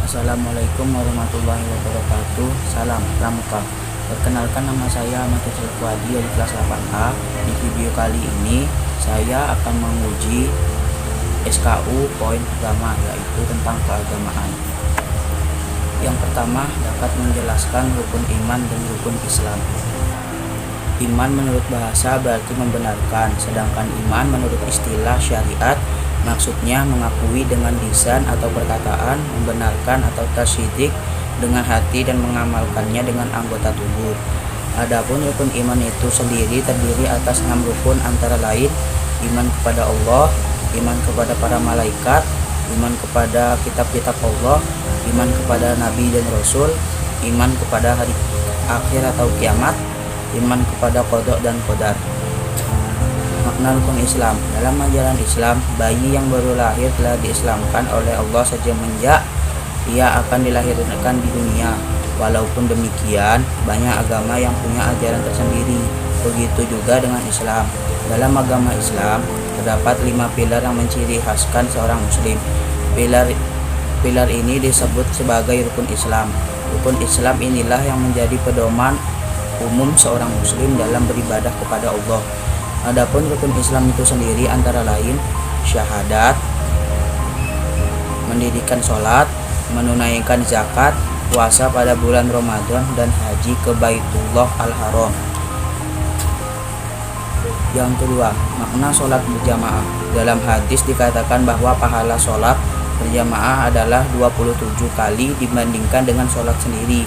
Assalamualaikum warahmatullahi wabarakatuh. Salam Pramuka. Perkenalkan, nama saya Ahmad Fuadi dari kelas 8A. Di video kali ini saya akan menguji SKU poin pertama, yaitu tentang keagamaan. Yang pertama, dapat menjelaskan rukun iman dan rukun Islam. Iman menurut bahasa berarti membenarkan, sedangkan iman menurut istilah syariat maksudnya mengakui dengan lisan atau perkataan, membenarkan atau tasyidik dengan hati, dan mengamalkannya dengan anggota tubuh. Adapun rukun iman itu sendiri terdiri atas 6 rukun, antara lain iman kepada Allah, iman kepada para malaikat, iman kepada kitab-kitab Allah, iman kepada nabi dan rasul, iman kepada hari akhir atau kiamat, iman kepada qada dan qadar. Makna rukun Islam. Dalam ajaran Islam, bayi yang baru lahir telah diislamkan oleh Allah semenjak ia akan dilahirkan di dunia. Walaupun demikian, banyak agama yang punya ajaran tersendiri. Begitu juga dengan Islam. Dalam agama Islam, terdapat 5 pilar yang menciri khaskan seorang muslim. Pilar ini disebut sebagai rukun Islam. Rukun Islam inilah yang menjadi pedoman umum seorang muslim dalam beribadah kepada Allah. Adapun rukun Islam itu sendiri antara lain syahadat, mendirikan sholat, menunaikan zakat, puasa pada bulan Ramadan, dan haji ke Baitullah Al-Haram. Yang kedua, makna sholat berjamaah. Dalam hadis dikatakan bahwa pahala sholat berjamaah adalah 27 kali dibandingkan dengan sholat sendiri.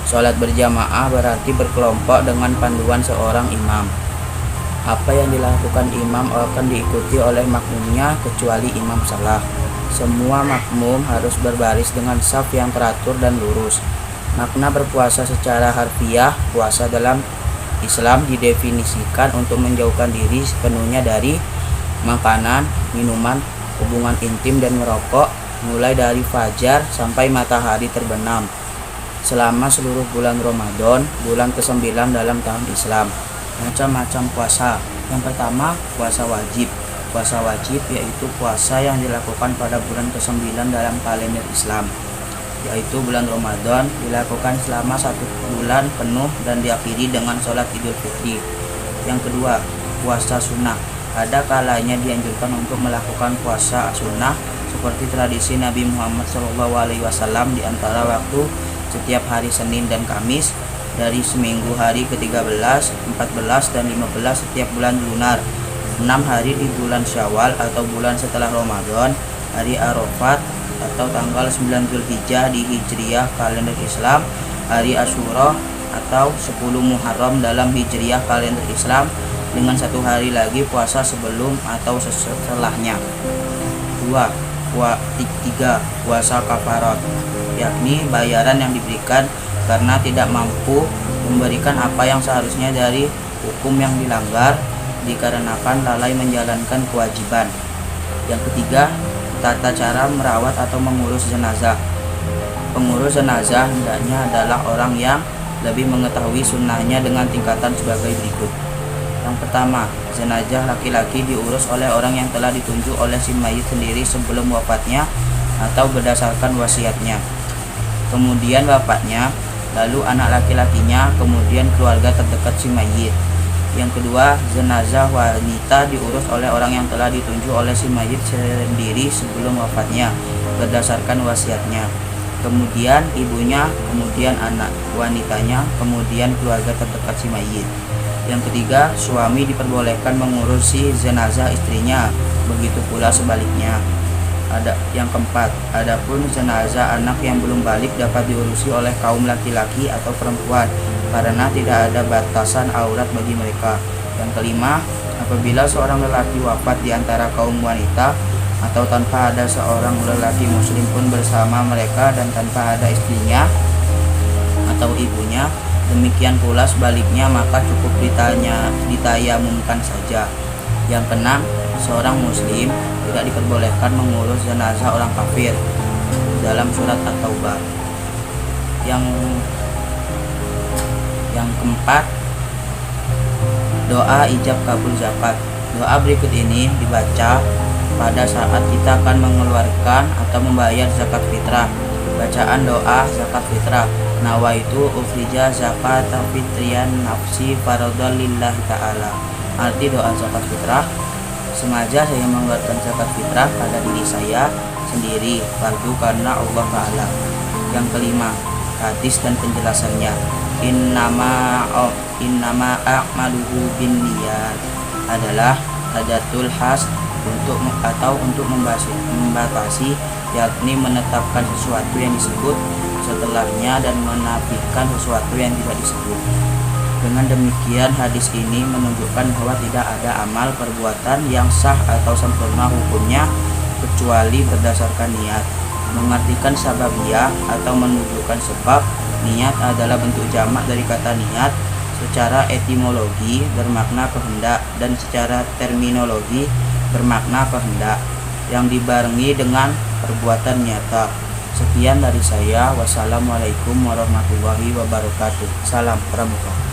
Sholat berjamaah berarti berkelompok dengan panduan seorang imam. Apa yang dilakukan imam akan diikuti oleh makmumnya kecuali imam salah. Semua makmum harus berbaris dengan saf yang teratur dan lurus. Makna berpuasa secara harfiah, puasa dalam Islam didefinisikan untuk menjauhkan diri sepenuhnya dari makanan, minuman, hubungan intim, dan merokok, mulai dari fajar sampai matahari terbenam, selama seluruh bulan Ramadan, bulan ke-9 dalam tahun Islam. Macam-macam puasa. Yang pertama, puasa wajib. Puasa wajib yaitu puasa yang dilakukan pada bulan ke-9 dalam kalender Islam, yaitu bulan Ramadan, dilakukan selama 1 bulan penuh dan diakhiri dengan sholat Idul Fitri. Yang kedua, puasa sunnah. Ada kalanya dianjurkan untuk melakukan puasa sunnah seperti tradisi Nabi Muhammad SAW di antara waktu setiap hari Senin dan Kamis dari seminggu hari ke-13, 14, dan 15 setiap bulan lunar, 6 hari di bulan Syawal atau bulan setelah Ramadan, hari Arafat atau tanggal 9 Zulhijjah di Hijriyah kalender Islam, hari Asyura atau 10 Muharram dalam Hijriyah kalender Islam, dengan 1 hari lagi puasa sebelum atau setelahnya. 3. Puasa kafarat, yakni bayaran yang diberikan karena tidak mampu memberikan apa yang seharusnya dari hukum yang dilanggar dikarenakan lalai menjalankan kewajiban. Yang ketiga, tata cara merawat atau mengurus jenazah. Pengurus jenazah hendaknya adalah orang yang lebih mengetahui sunnahnya dengan tingkatan sebagai berikut. Yang pertama, jenazah laki-laki diurus oleh orang yang telah ditunjuk oleh si mayit sendiri sebelum wafatnya atau berdasarkan wasiatnya, kemudian bapaknya, lalu anak laki-lakinya, kemudian keluarga terdekat si mayit. Yang kedua, jenazah wanita diurus oleh orang yang telah ditunjuk oleh si mayit sendiri sebelum wafatnya berdasarkan wasiatnya, kemudian ibunya, kemudian anak wanitanya, kemudian keluarga terdekat si mayit. Yang ketiga, suami diperbolehkan mengurusi jenazah istrinya, begitu pula sebaliknya. Yang keempat, adapun jenazah anak yang belum balik dapat diurusi oleh kaum laki-laki atau perempuan karena tidak ada batasan aurat bagi mereka. Yang kelima, apabila seorang lelaki wafat di antara kaum wanita atau tanpa ada seorang lelaki muslim pun bersama mereka dan tanpa ada istrinya atau ibunya, demikian pula sebaliknya, maka cukup ditayamumkan saja. Yang keenam, seorang muslim tidak diperbolehkan mengurus jenazah orang kafir dalam surat At-Taubah. Yang keempat, doa ijab kabul zakat. Doa berikut ini dibaca pada saat kita akan mengeluarkan atau membayar zakat fitrah. Bacaan doa zakat fitrah. Nawaitu ukhrija zakat fitrian nafsi faradhan lillahi ta'ala. Arti doa zakat fitrah: sengaja saya mengeluarkan zakat fitrah pada diri saya sendiri, fardu karena Allah Ta'ala. Yang kelima, hadis dan penjelasannya. Innama a'maluhu binniyat adalah adatul khas untuk membatasi, yakni menetapkan sesuatu yang disebut setelahnya dan menafikan sesuatu yang tidak disebut. Dengan demikian, hadis ini menunjukkan bahwa tidak ada amal perbuatan yang sah atau sempurna hukumnya kecuali berdasarkan niat. Mengartikan sababiyah atau menunjukkan sebab. Niat adalah bentuk jamak dari kata niat. Secara etimologi bermakna kehendak dan secara terminologi bermakna kehendak yang dibarengi dengan perbuatan nyata. Sekian dari saya. Wassalamualaikum warahmatullahi wabarakatuh. Salam pramuka.